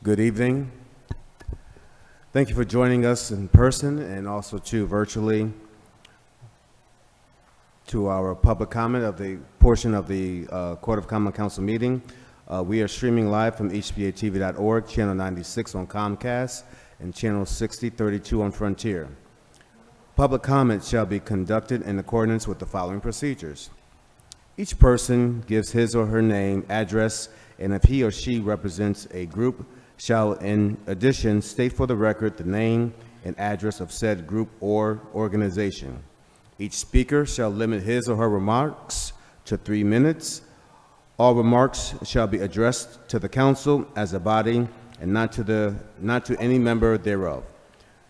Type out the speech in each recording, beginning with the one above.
Good evening. Thank you for joining us in person and also too virtually to our public comment of the portion of the Court of Common Council meeting. We are streaming live from HPA-TV.org, channel 96 on Comcast, and channel 6032 on Frontier. Public comment shall be conducted in accordance with the following procedures. Each person gives his or her name, address, and if he or she represents a group, shall in addition state for the record the name and address of said group or organization. Each speaker shall limit his or her remarks to 3 minutes. All remarks shall be addressed to the council as a body and not to any member thereof.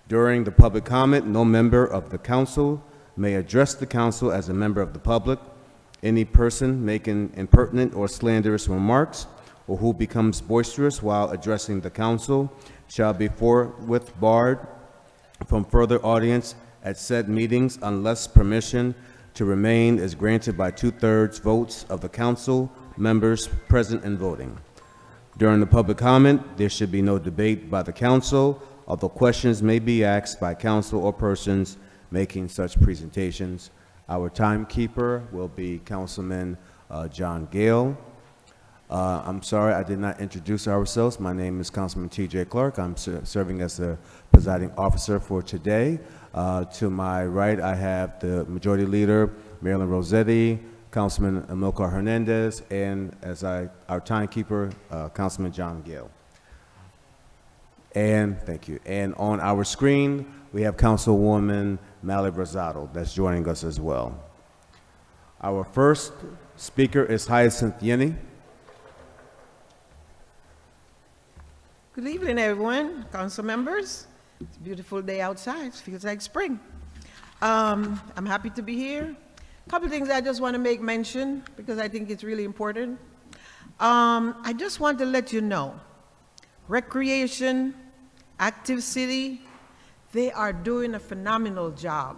During the public comment, no member of the council may address the council as a member of the public. Any person making impertinent or slanderous remarks or who becomes boisterous while addressing the council shall be forthwith barred from further audience at said meetings unless permission to remain is granted by 2/3 votes of the council members present and voting. During the public comment, there should be no debate by the council, although questions may be asked by council or persons making such presentations. Our timekeeper will be Councilman John Gale. I'm sorry, I did not introduce ourselves. My name is Councilman T.J. Clark. I'm serving as the presiding officer for today. To my right, I have the Majority Leader, Marilyn Rossetti, Councilman Amilcar Hernandez, and as our timekeeper, Councilman John Gale. And thank you. And on our screen, we have Councilwoman Mally Rosado that's joining us as well. Our first speaker is Hyacinth Yenny. Good evening, everyone, council members. It's a beautiful day outside. It feels like spring. I'm happy to be here. A couple of things I just want to make mention because I think it's really important. I just want to let you know, Recreation, Active City, they are doing a phenomenal job.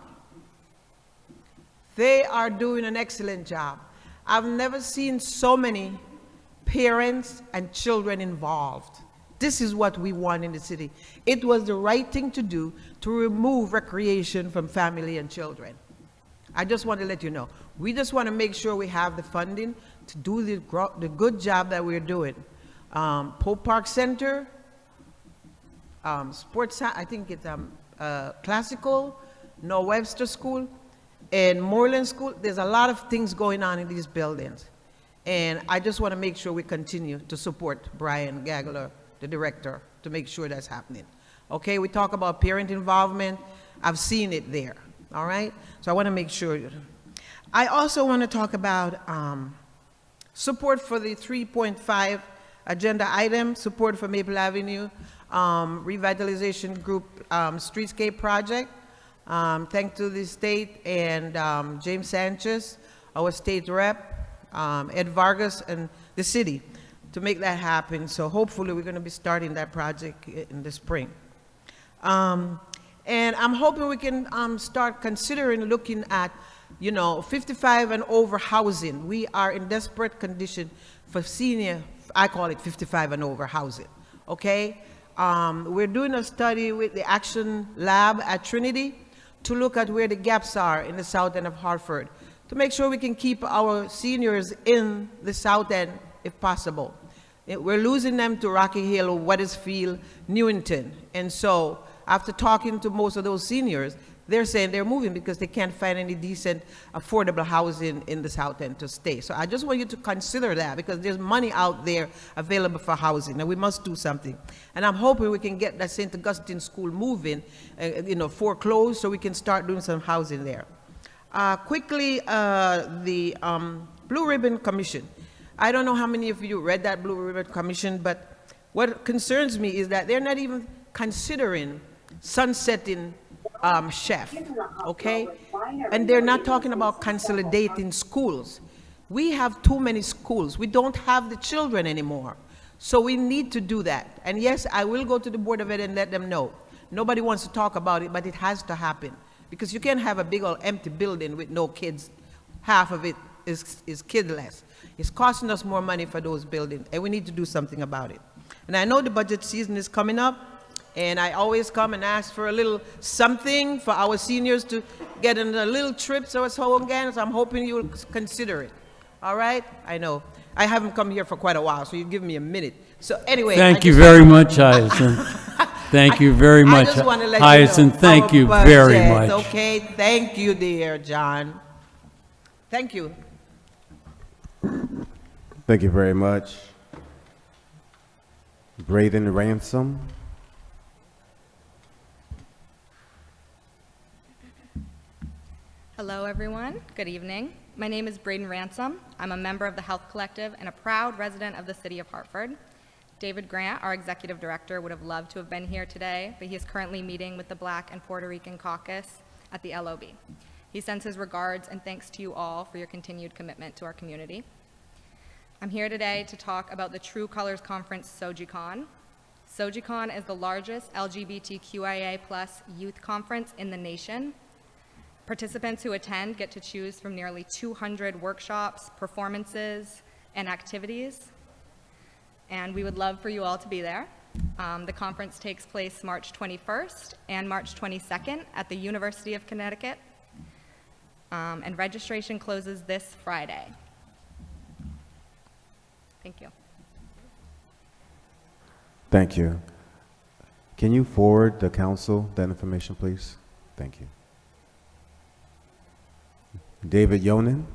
They are doing an excellent job. I've never seen so many parents and children involved. This is what we want in the city. It was the right thing to do to remove recreation from family and children. I just want to let you know. We just want to make sure we have the funding to do the good job that we're doing. Pope Park Center, sports, I think it's classical, Noah Webster School, and Moreland School. There's a lot of things going on in these buildings. And I just want to make sure we continue to support Brian Gagler, the director, to make sure that's happening. Okay, we talk about parent involvement. I've seen it there, all right? So I want to make sure. I also want to talk about support for the 3.5 agenda item, support for Maple Avenue Revitalization Group Streetscape Project. Thanks to the state and James Sanchez, our state rep, Ed Vargas, and the city to make that happen. So hopefully we're going to be starting that project in the spring. And I'm hoping we can start considering looking at, 55 and over housing. We are in desperate condition for senior, I call it 55 and over housing, okay? We're doing a study with the Action Lab at Trinity to look at where the gaps are in the south end of Hartford, to make sure we can keep our seniors in the south end if possible. We're losing them to Rocky Hill, Wethersfield, Newington. And so after talking to most of those seniors, they're saying they're moving because they can't find any decent, affordable housing in the South End to stay. So I just want you to consider that because there's money out there available for housing, and we must do something. And I'm hoping we can get that St. Augustine School moving, foreclosed, so we can start doing some housing there. Quickly, the Blue Ribbon Commission. I don't know how many of you read that Blue Ribbon Commission, but what concerns me is that they're not even considering sunsetting chef, okay? And they're not talking about consolidating schools. We have too many schools. We don't have the children anymore. So we need to do that. And yes, I will go to the Board of Ed and let them know. Nobody wants to talk about it, but it has to happen. Because you can't have a big old empty building with no kids. Half of it is kidless. It's costing us more money for those buildings, and we need to do something about it. And I know the budget season is coming up, and I always come and ask for a little something for our seniors to get on a little trip so it's home again, so I'm hoping you'll consider it. All right? I know. I haven't come here for quite a while, so you give me a minute. So anyway. Thank you very much, Hyacinth. Thank you very much, I just want to let Hyacinth. you know Thank our you very budget, much. Okay, thank you, dear John. Thank you. Thank you very much. Braden Ransom. Hello, everyone. Good evening. My name is Braden Ransom. I'm a member of the Health Collective and a proud resident of the city of Hartford. David Grant, our executive director, would have loved to have been here today, but he is currently meeting with the Black and Puerto Rican caucus at the LOB. He sends his regards and thanks to you all for your continued commitment to our community. I'm here today to talk about the True Colors Conference SojiCon. SojiCon is the largest LGBTQIA+ youth conference in the nation. Participants who attend get to choose from nearly 200 workshops, performances, and activities. And we would love for you all to be there. The conference takes place March 21st and March 22nd at the University of Connecticut. And registration closes this Friday. Thank you. Thank you. Can you forward the council that information, please? Thank you. David Yonan.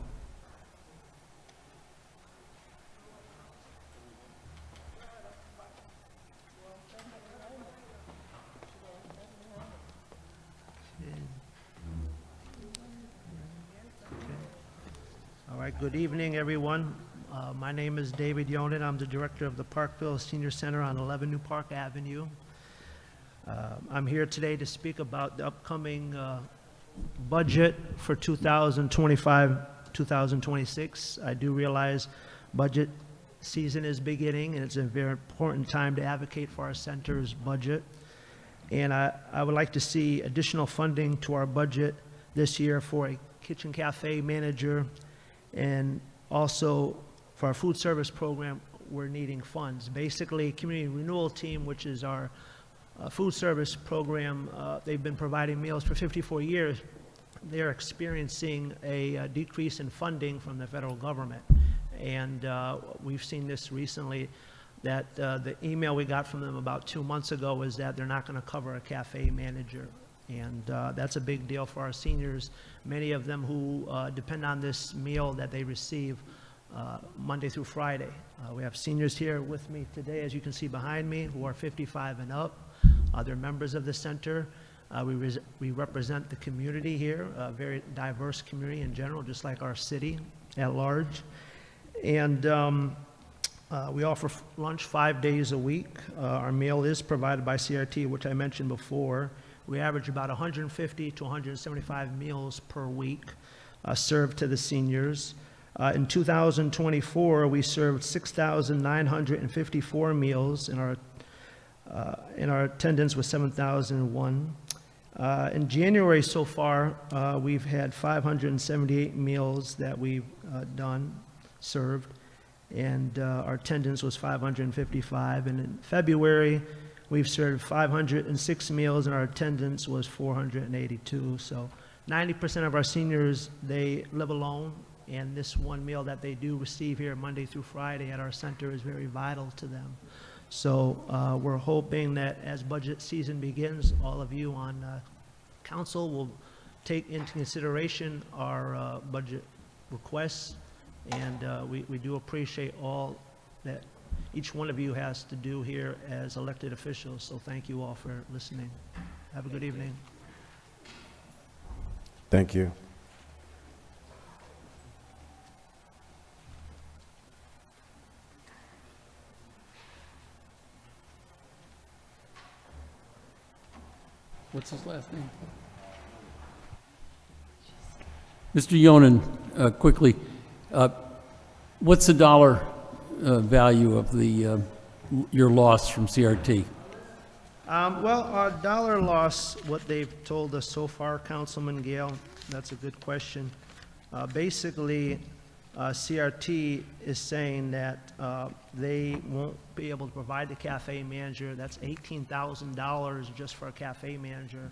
All right, good evening, everyone. My name is David Yonan. I'm the director of the Parkville Senior Center on 11 New Park Avenue. I'm here today to speak about the upcoming budget for 2025-2026. I do realize budget season is beginning, and it's a very important time to advocate for our center's budget. And I would like to see additional funding to our budget this year for a kitchen cafe manager, and also for our food service program, we're needing funds. Basically, Community Renewal Team, which is our food service program, they've been providing meals for 54 years. They're experiencing a decrease in funding from the federal government. And we've seen this recently, that the email we got from them about 2 months ago is that they're not going to cover a cafe manager. And that's a big deal for our seniors, many of them who depend on this meal that they receive Monday through Friday. We have seniors here with me today, as you can see behind me, who are 55 and up. They're members of the center. We represent the community here, a very diverse community in general, just like our city at large. And we offer lunch 5 days a week. Our meal is provided by CRT, which I mentioned before. We average about 150 to 175 meals per week served to the seniors. In 2024, we served 6,954 meals, and our attendance was 7,001. In January so far, we've had 578 meals that we've served, and our attendance was 555. And in February, we've served 506 meals, and our attendance was 482. So 90% of our seniors, they live alone, and this one meal that they do receive here Monday through Friday at our center is very vital to them. So we're hoping that as budget season begins, all of you on council will take into consideration our budget requests, and we do appreciate all that each one of you has to do here as elected officials. So thank you all for listening. Have a good evening. Thank you. What's his last name? Mr. Yonan, quickly, what's the dollar value of the your loss from CRT? Well, our dollar loss, what they've told us so far, Councilman Gale, that's a good question. Basically, CRT is saying that they won't be able to provide the cafe manager. That's $18,000 just for a cafe manager.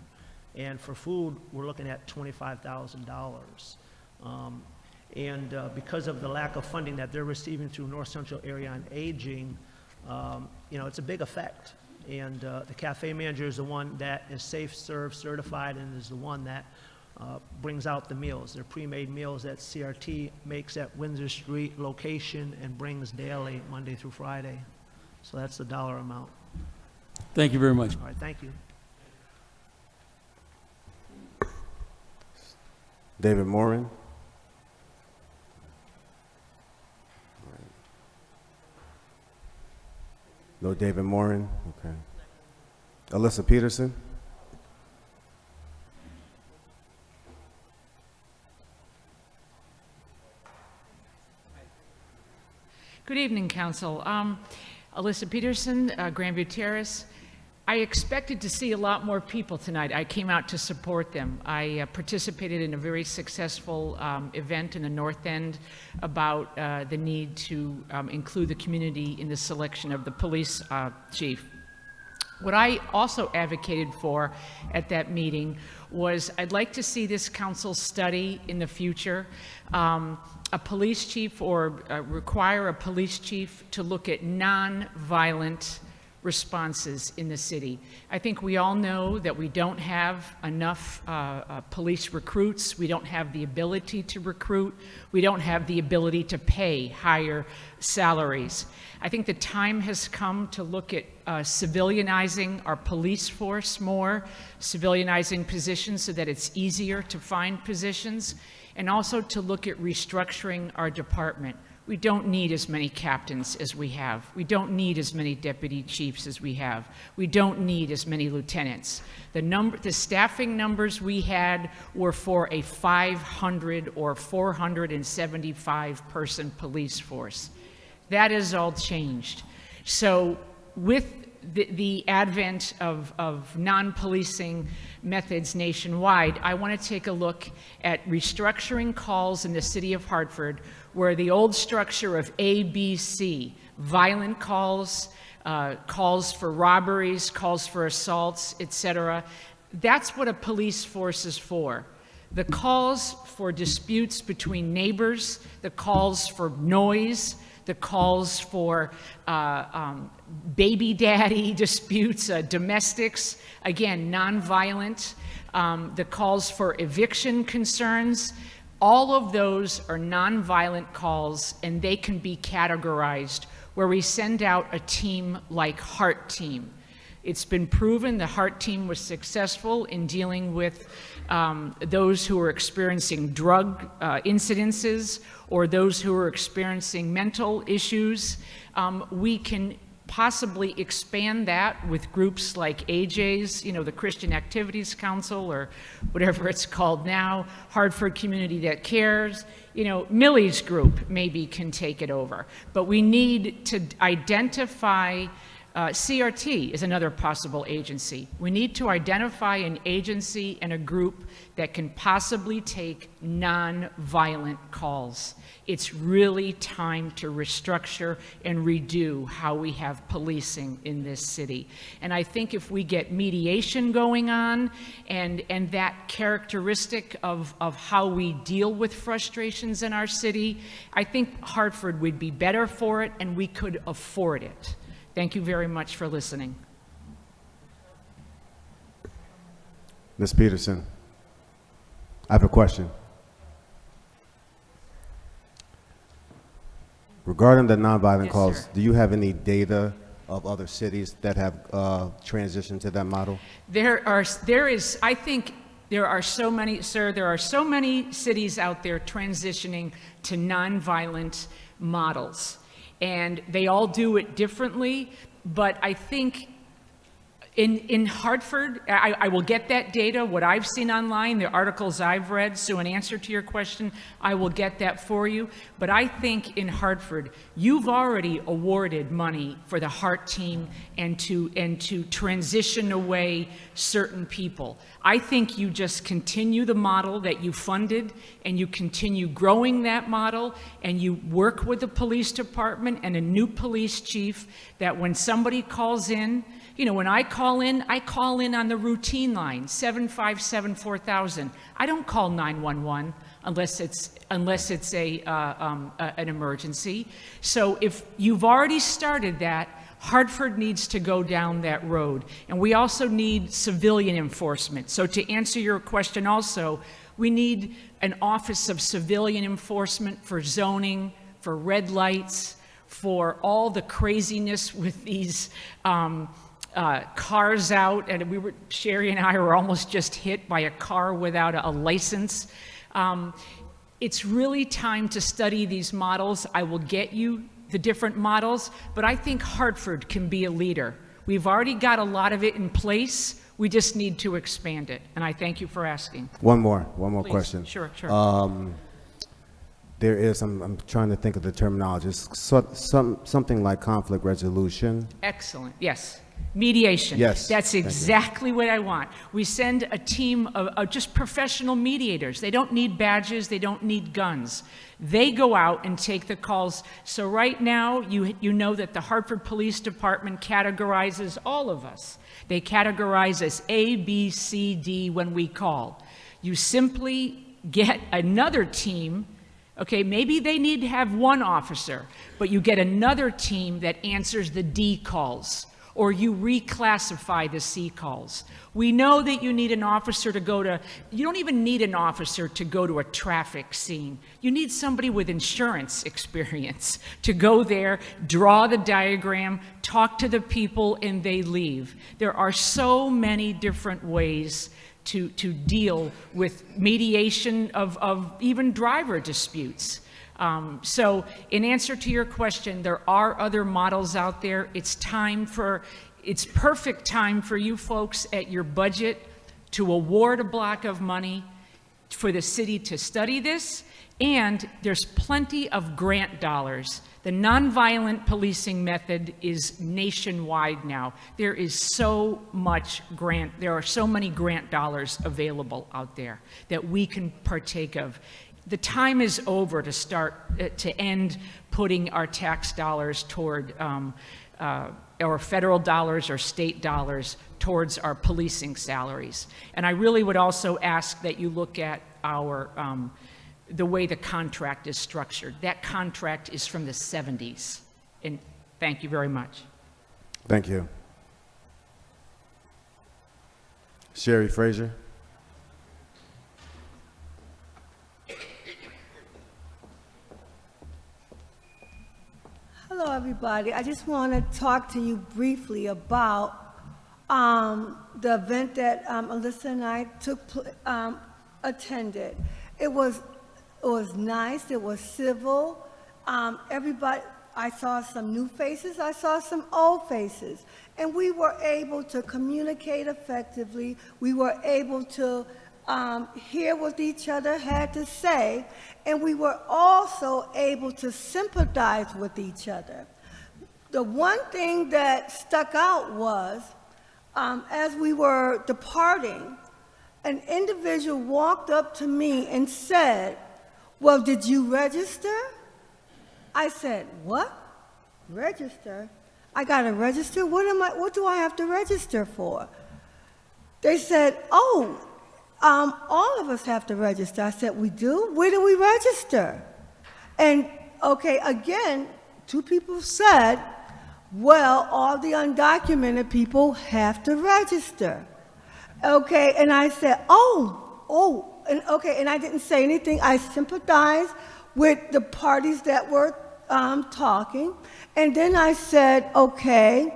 And for food, we're looking at $25,000. Because of the lack of funding that they're receiving through North Central Area on Aging, it's a big effect. And the cafe manager is the one that is Safe Serve certified and is the one that brings out the meals. They're pre-made meals that CRT makes at Windsor Street location and brings daily, Monday through Friday. So that's the dollar amount. Thank you very much. All right, thank you. David Morin. No David Morin, okay. Alyssa Peterson. Good evening, Council. Alyssa Peterson, Grandview Terrace. I expected to see a lot more people tonight. I came out to support them. I participated in a very successful event in the North End about the need to include the community in the selection of the police chief. What I also advocated for at that meeting was I'd like to see this council study in the future a police chief or require a police chief to look at non-violent responses in the city. I think we all know that we don't have enough police recruits. We don't have the ability to recruit. We don't have the ability to pay higher salaries. I think the time has come to look at civilianizing our police force more, civilianizing positions so that it's easier to find positions, and also to look at restructuring our department. We don't need as many captains as we have. We don't need as many deputy chiefs as we have. We don't need as many lieutenants. The staffing numbers we had were for a 500 or 475 person police force. That has all changed. So with the advent of non-policing methods nationwide, I want to take a look at restructuring calls in the city of Hartford, where the old structure of ABC, violent calls, calls for robberies, calls for assaults, etc., that's what a police force is for. The calls for disputes between neighbors, the calls for noise, the calls for baby daddy disputes, domestics, again, nonviolent, the calls for eviction concerns, all of those are nonviolent calls, and they can be categorized where we send out a team like Heart Team. It's been proven the Heart Team was successful in dealing with those who are experiencing drug incidences or those who are experiencing mental issues. We can possibly expand that with groups like AJ's, the Christian Activities Council, or whatever it's called now, Hartford Community That Cares. Millie's group maybe can take it over. But we need to identify CRT is another possible agency. We need to identify an agency and a group that can possibly take non-violent calls. It's really time to restructure and redo how we have policing in this city. And I think if we get mediation going on and that characteristic of how we deal with frustrations in our city, I think Hartford would be better for it and we could afford it. Thank you very much for listening. Ms. Peterson, I have a question. Regarding the nonviolent Yes, calls, sir. do you have any data of other cities that have transitioned to that model? I think there are so many, sir, there are so many cities out there transitioning to nonviolent models. And they all do it differently, but I think In Hartford, I will get that data, what I've seen online, the articles I've read, so in answer to your question, I will get that for you. But I think in Hartford, you've already awarded money for the HEART team and to transition away certain people. I think you just continue the model that you funded, and you continue growing that model, and you work with the police department and a new police chief, that when somebody calls in, you know, when I call in on the routine line, 757-4000. I don't call 911 unless it's an emergency. So if you've already started that, Hartford needs to go down that road. And we also need civilian enforcement. So to answer your question also, we need an Office of Civilian Enforcement for zoning, for red lights, for all the craziness with these cars out, and Sherry and I were almost just hit by a car without a license. It's really time to study these models. I will get you the different models, but I think Hartford can be a leader. We've already got a lot of it in place. We just need to expand it, and I thank you for asking. One more Please. question. Sure. There is, I'm trying to think of the terminology, something like conflict resolution. Excellent, yes. Mediation. Yes. That's Thank you. exactly what I want. We send a team of just professional mediators. They don't need badges. They don't need guns. They go out and take the calls. So right now, you know that the Hartford Police Department categorizes all of us. They categorize us A, B, C, D when we call. You simply get another team. Okay, maybe they need to have one officer, but you get another team that answers the D calls, or you reclassify the C calls. We know that you need an officer to go to, you don't even need an officer to go to a traffic scene. You need somebody with insurance experience to go there, draw the diagram, talk to the people, and they leave. There are so many different ways to deal with mediation of even driver disputes. So in answer to your question, there are other models out there. It's perfect time for you folks at your budget to award a block of money for the city to study this, and there's plenty of grant dollars. The nonviolent policing method is nationwide now. There are so many grant dollars available out there that we can partake of. The time is over to end putting our tax dollars toward, or federal dollars or state dollars towards our policing salaries. And I really would also ask that you look at the way the contract is structured. That contract is from the 70s. And thank you very much. Thank you. Sherry Frazier. Hello, everybody. I just want to talk to you briefly about the event that Alyssa and I attended. It was nice. It was civil. Everybody. I saw some new faces. I saw some old faces, and we were able to communicate effectively. We were able to hear what each other had to say, and we were also able to sympathize with each other. The one thing that stuck out was, as we were departing, an individual walked up to me and said, "Well, did you register?" I said, "What? Register? I gotta register? What do I have to register for?" They said, "Oh, all of us have to register." I said, "We do? Where do we register?" And okay, again, two people said, "Well, all the undocumented people have to register." Okay, and I said, and I didn't say anything. I sympathized with the parties that were talking, and then I said, okay,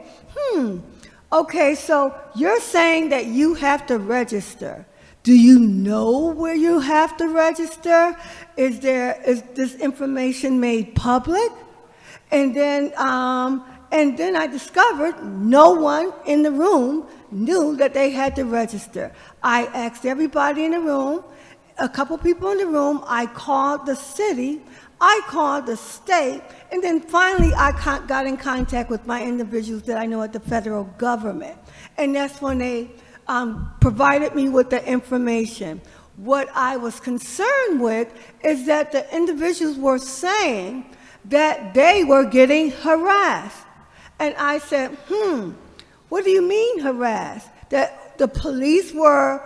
so you're saying that you have to register. Do you know where you have to register? Is this information made public? And then I discovered no one in the room knew that they had to register. I asked everybody in the room, a couple people in the room, I called the city, I called the state, and then finally I got in contact with my individuals that I know at the federal government. And that's when they provided me with the information. What I was concerned with is that the individuals were saying that they were getting harassed. And I said, what do you mean harassed? That the police were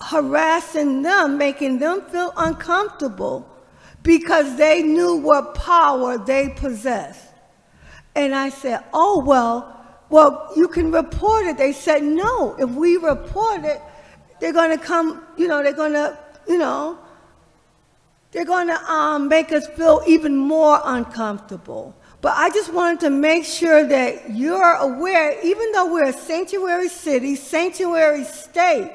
harassing them, making them feel uncomfortable because they knew what power they possessed. And I said, oh, well, you can report it. They said, no, if we report it, they're going to come, they're going to make us feel even more uncomfortable. But I just wanted to make sure that you're aware, even though we're a sanctuary city, sanctuary state,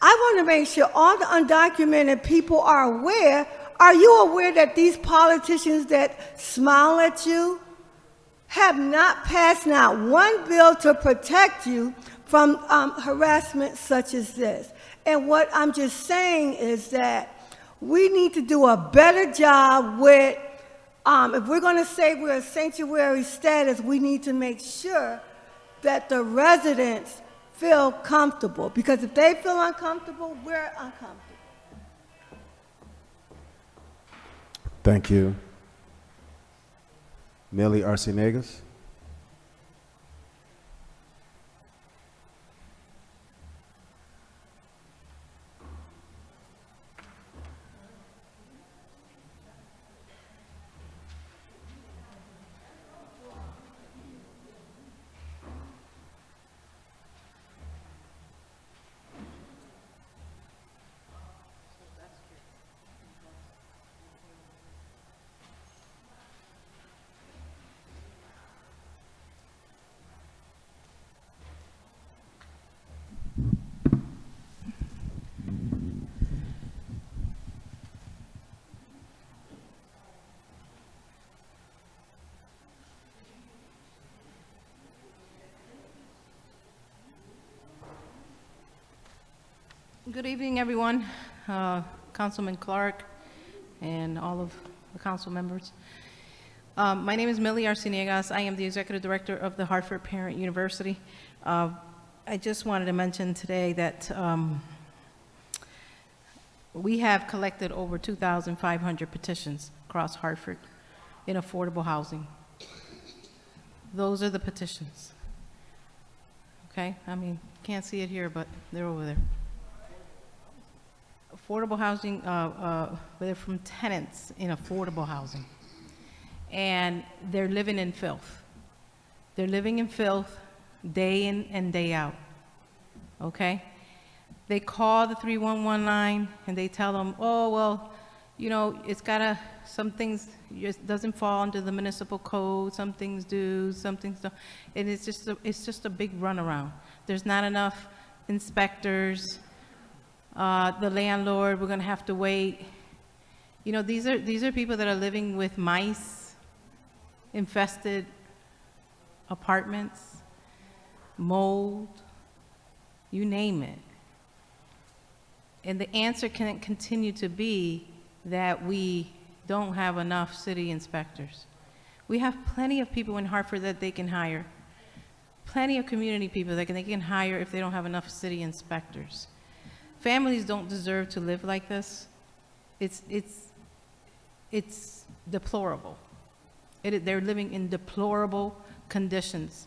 I want to make sure all the undocumented people are aware. Are you aware that these politicians that smile at you have not passed not one bill to protect you from harassment such as this? And what I'm just saying is that we need to do a better job with, if we're going to say we're a sanctuary status, we need to make sure that the residents feel comfortable. Because if they feel uncomfortable, we're uncomfortable. Thank you. Millie Arciniegas. Good evening, everyone. Councilman Clark and all of the council members. My name is Millie Arciniegas. I am the executive director of the Hartford Parent University. I just wanted to mention today that we have collected over 2,500 petitions across Hartford in affordable housing. Those are the petitions. Okay? I mean, can't see it here, but they're over there. Affordable housing, they're from tenants in affordable housing. And they're living in filth. They're living in filth day in and day out, okay? They call the 311 line and they tell them, oh, well, it's gotta, some things just doesn't fall under the municipal code, some things do, some things don't. And it's just a big runaround. There's not enough inspectors. The landlord, we're gonna have to wait. These are people that are living with mice, infested apartments, mold, you name it. And the answer can continue to be that we don't have enough city inspectors. We have plenty of people in Hartford that they can hire. Plenty of community people that they can hire if they don't have enough city inspectors. Families don't deserve to live like this. It's deplorable. They're living in deplorable conditions.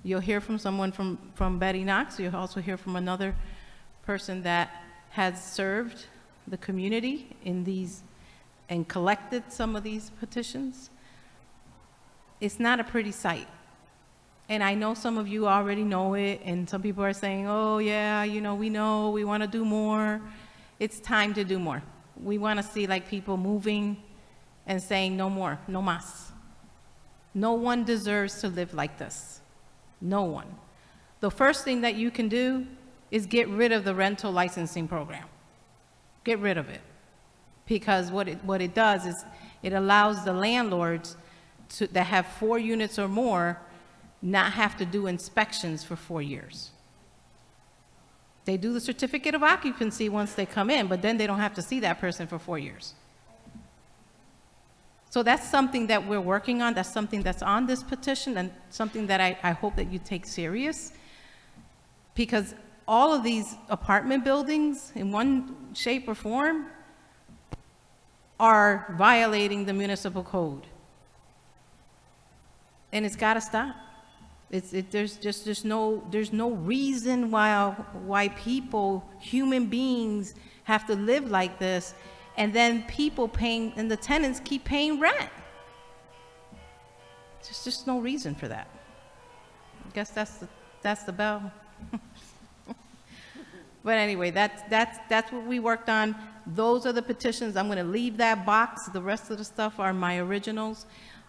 You'll hear from someone from Betty Knox. You'll also hear from another person that has served the community in these and collected some of these petitions. It's not a pretty sight. And I know some of you already know it, and some people are saying, oh yeah, we know, we want to do more. It's time to do more. We want to see people moving and saying no more, no más. No one deserves to live like this. No one. The first thing that you can do is get rid of the rental licensing program. Get rid of it. Because what it does is it allows the landlords that have 4 units or more not have to do inspections for 4 years. They do the certificate of occupancy once they come in, but then they don't have to see that person for 4 years. So that's something that we're working on. That's something that's on this petition, and something that I hope that you take serious, because all of these apartment buildings, in one shape or form, are violating the municipal code. And it's got to stop. There's no reason why people, human beings, have to live like this, and then people paying, and the tenants keep paying rent. There's just no reason for that. I guess that's the bell. But anyway, that's what we worked on. Those are the petitions. I'm going to leave that box. The rest of the stuff are my originals.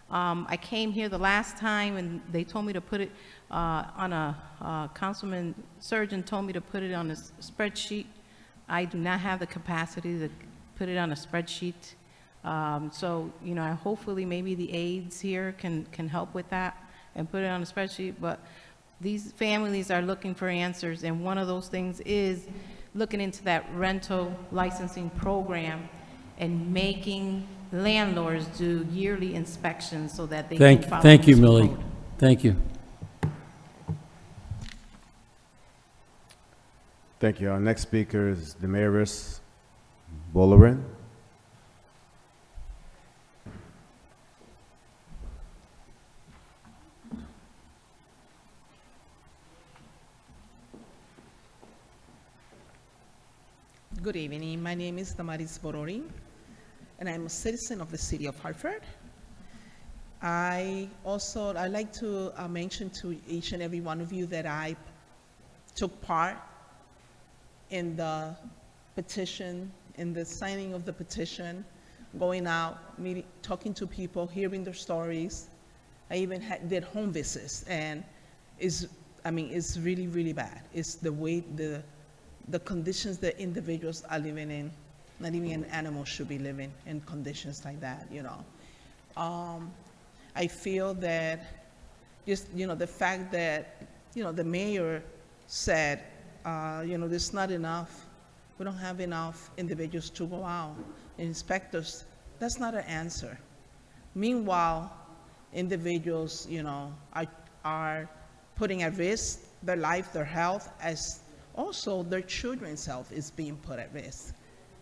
I came here the last time, and they told me to put it on a, Councilman Surgeon told me to put it on a spreadsheet. I do not have the capacity to put it on a spreadsheet. So, you know, hopefully maybe the aides here can help with that and put it on a spreadsheet. But these families are looking for answers, and one of those things is looking into that rental licensing program and making landlords do yearly inspections so that they can follow Thank you, municipal Millie. code. Thank you. Thank you. Our next speaker is Damaris Bolarin. Good evening. My name is Damaris Bororin, and I'm a citizen of the city of Hartford. I'd like to mention to each and every one of you that I took part in the petition, in the signing of the petition, going out, meeting, talking to people, hearing their stories. I even did home visits, and it's really, really bad. It's the way the conditions that individuals are living in. Not even an animal should be living in conditions like that, you know. I feel that just, you know, the fact that, you know, the mayor said, you know, there's not enough, we don't have enough individuals to go out, inspectors, that's not an answer. Meanwhile, individuals, you know, are putting at risk their life, their health, as also their children's health is being put at risk.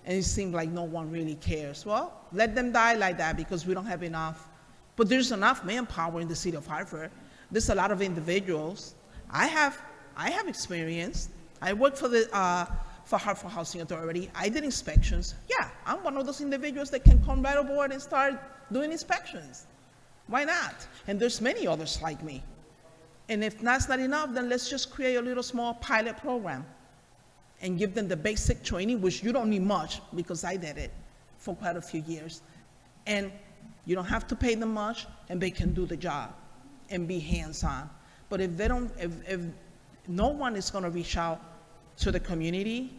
And it seems like no one really cares. Well, let them die like that because we don't have enough. But there's enough manpower in the city of Hartford. There's a lot of individuals. I have experience. I work for the Hartford Housing Authority. I did inspections. Yeah, I'm one of those individuals that can come right aboard and start doing inspections. Why not? And there's many others like me. And if that's not enough, then let's just create a little small pilot program and give them the basic training, which you don't need much because I did it for quite a few years. And you don't have to pay them much, and they can do the job and be hands-on. But if they don't, if no one is gonna reach out to the community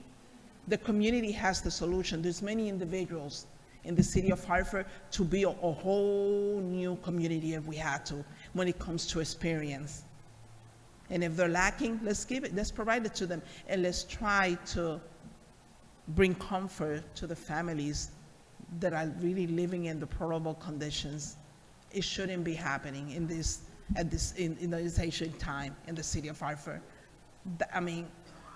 has the solution. There's many individuals in the city of Hartford to build a whole new community if we had to, when it comes to experience. And if they're lacking, let's provide it to them, and let's try to bring comfort to the families that are really living in deplorable conditions. It shouldn't be happening in this ancient time in the city of Hartford. I mean,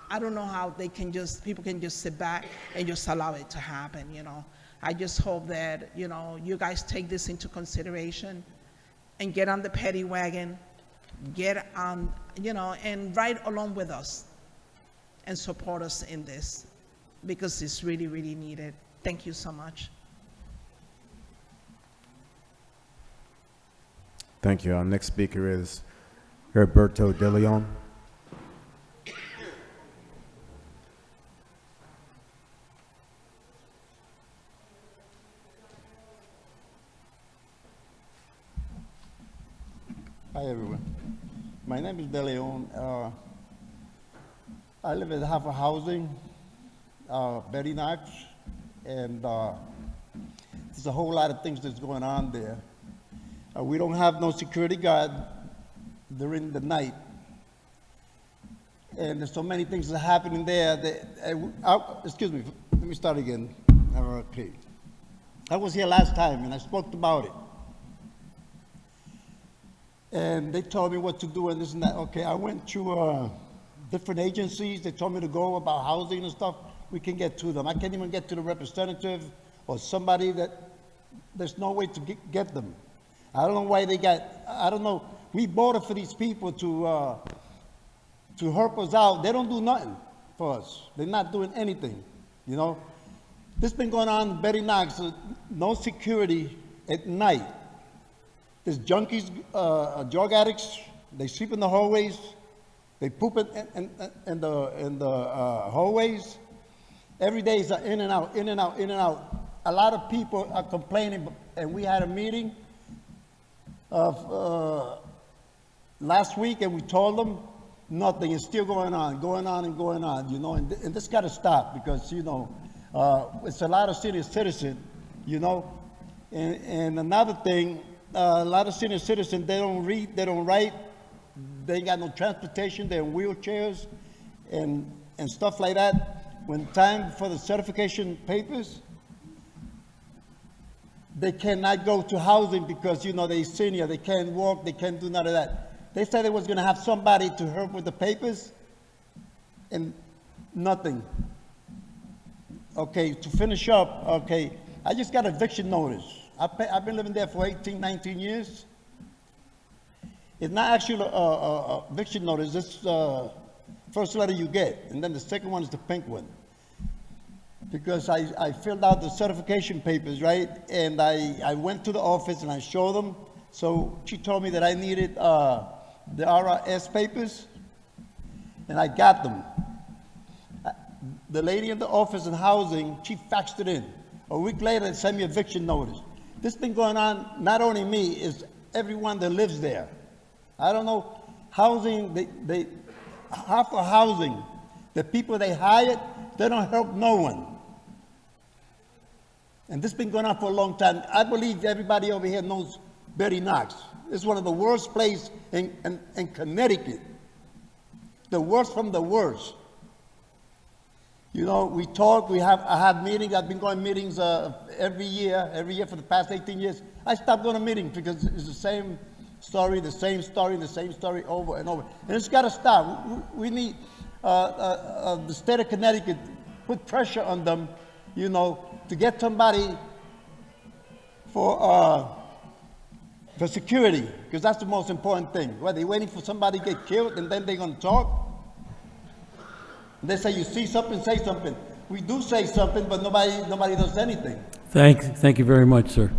I don't know how people can just sit back and just allow it to happen, you know. I just hope that, you know, you guys take this into consideration and get on the paddy wagon, get on, you know, and ride along with us and support us in this, because it's really, really needed. Thank you so much. Thank you. Our next speaker is Herberto De Leon. Hi, everyone. My name is De Leon. I live at Hartford Housing, Betty Knox, and there's a whole lot of things that's going on there. We don't have no security guard during the night. And there's so many things that are happening there that, excuse me, let me start again. Okay. I was here last time and I spoke about it. And they told me what to do and this and that. Okay, I went to different agencies. They told me to go about housing and stuff. We can get to them. I can't even get to the representative or somebody that there's no way to get them. I don't know why they got, I don't know. We voted for these people to help us out. They don't do nothing for us. They're not doing anything, you know. This has been going on very Knox, no security at night. There's junkies, drug addicts, they sleep in the hallways, they poop in the hallways. Every day is in and out, in and out, in and out. A lot of people are complaining, and we had a meeting of last week, and we told them nothing is still going on, you know, and this got to stop because, you know, it's a lot of senior citizens, you know, and another thing, a lot of senior citizens, they don't read, they don't write, they ain't got no transportation, they're in wheelchairs and stuff like that. When time for the certification papers, they cannot go to housing because, you know, they're senior, they can't walk, they can't do none of that. They said they was gonna have somebody to help with the papers, and nothing. Okay, to finish up, okay, I just got eviction notice. I've been living there for 18, 19 years. It's not actually a eviction notice, it's first letter you get, and then the second one is the pink one. Because I filled out the certification papers, right? And I went to the office and I showed them. So she told me that I needed the RRS papers, and I got them. The lady in the office in housing, she faxed it in. A week later, they sent me an eviction notice. This has been going on, not only me, it's everyone that lives there. I don't know, housing, half of housing, the people they hired, they don't help no one. And this has been going on for a long time. I believe everybody over here knows Betty Knox. It's one of the worst places in Connecticut. The worst from the worst. You know, we talk, I have meetings, I've been going to meetings every year for the past 18 years. I stopped going to meetings because it's the same story, the same story over and over. And it's got to stop. We need the state of Connecticut put pressure on them, you know, to get somebody for security, because that's the most important thing. Well, they're waiting for somebody to get killed and then they're going to talk. They say, you see something, say something. We do say something, but nobody does anything. Thank you very much, sir.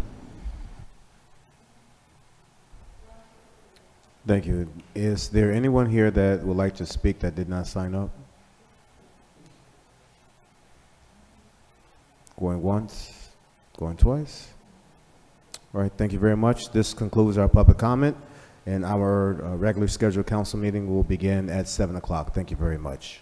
Thank you. Is there anyone here that would like to speak that did not sign up? Going once, going twice? All right, thank you very much. This concludes our public comment, and our regular scheduled council meeting will begin at 7 o'clock. Thank you very much.